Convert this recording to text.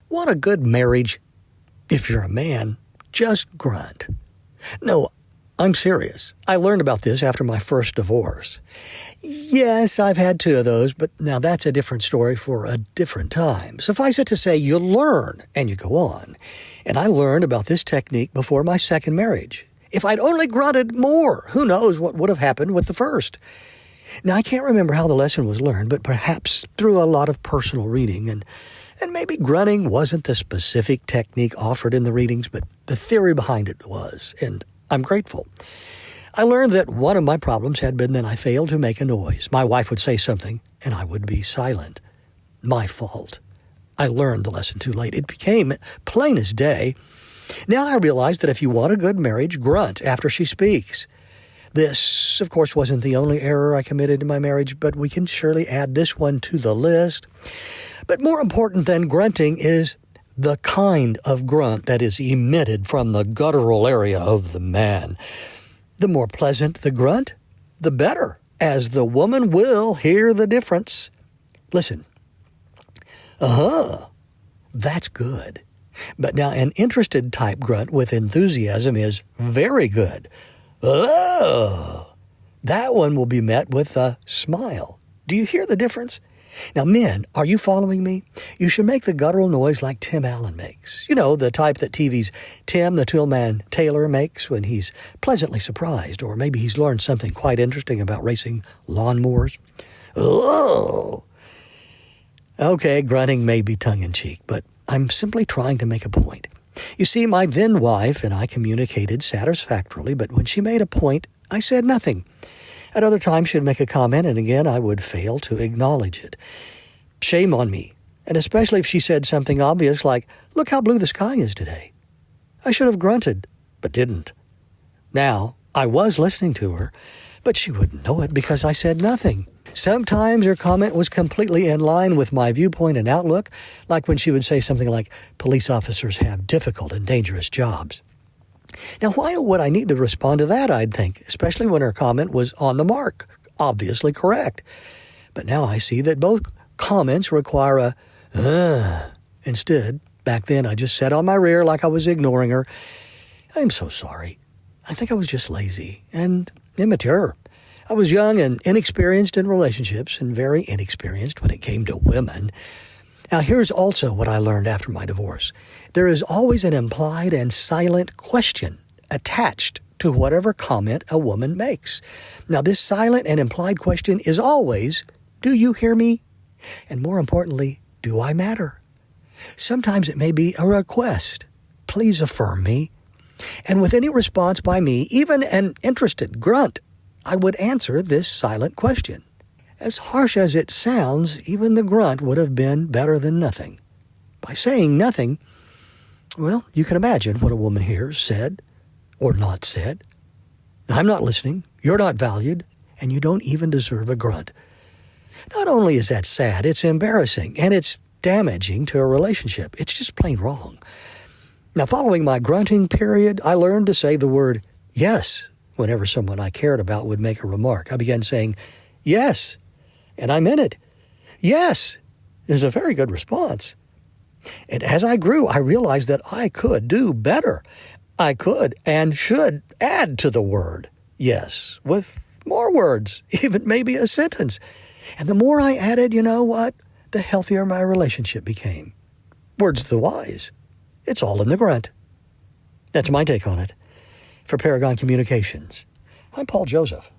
Want a good marriage? If you're a man, just grunt. No, I'm serious. I learned about this after my first divorce. Yes, I've had 2 of those, but now that's a different story for a different time. Suffice it to say, you learn and you go on. And I learned about this technique before my second marriage. If I'd only grunted more, who knows what would have happened with the first. Now, I can't remember how the lesson was learned, but perhaps through a lot of personal reading, and maybe grunting wasn't the specific technique offered in the readings, but the theory behind it was, and I'm grateful. I learned that one of my problems had been that I failed to make a noise. My wife would say something, and I would be silent. My fault. I learned the lesson too late. It became plain as day. Now I realize that if you want a good marriage, grunt after she speaks. This, of course, wasn't the only error I committed in my marriage, but we can surely add this one to the list. But more important than grunting is the kind of grunt that is emitted from the guttural area of the man. The more pleasant the grunt, the better, as the woman will hear the difference. Listen. That's good. But now an interested type grunt with enthusiasm is very good. Oh, that one will be met with a smile. Do you hear the difference? Now, men, are you following me? You should make the guttural noise like Tim Allen makes. You know, the type that TV's Tim the Toolman Taylor makes when he's pleasantly surprised, or maybe he's learned something quite interesting about racing lawnmowers. Oh! Okay, grunting may be tongue-in-cheek, but I'm simply trying to make a point. You see, my then wife and I communicated satisfactorily, but when she made a point, I said nothing. At other times, she'd make a comment, and again, I would fail to acknowledge it. Shame on me, and especially if she said something obvious like, "Look how blue the sky is today." I should have grunted, but didn't. Now, I was listening to her, but she wouldn't know it because I said nothing. Sometimes her comment was completely in line with my viewpoint and outlook, like when she would say something like, "Police officers have difficult and dangerous jobs." Now, why would I need to respond to that, I'd think, especially when her comment was on the mark, obviously correct. But now I see that both comments require a Instead, back then I just sat on my rear like I was ignoring her. I'm so sorry. I think I was just lazy and immature. I was young and inexperienced in relationships and very inexperienced when it came to women. Now, here's also what I learned after my divorce. There is always an implied and silent question attached to whatever comment a woman makes. Now, this silent and implied question is always, do you hear me? And more importantly, do I matter? Sometimes it may be a request. Please affirm me. And with any response by me, even an interested grunt, I would answer this silent question. As harsh as it sounds, even the grunt would have been better than nothing. By saying nothing, well, you can imagine what a woman hears said or not said. I'm not listening, you're not valued, and you don't even deserve a grunt. Not only is that sad, it's embarrassing, and it's damaging to a relationship. It's just plain wrong. Now, following my grunting period, I learned to say the word yes whenever someone I cared about would make a remark. I began saying yes, and I meant it. Yes is a very good response. And as I grew, I realized that I could do better. I could and should add to the word yes with more words, even maybe a sentence. And the more I added, you know what? The healthier my relationship became. Words of the wise. It's all in the grunt. That's my take on it. For Paragon Communications, I'm Paul Joseph.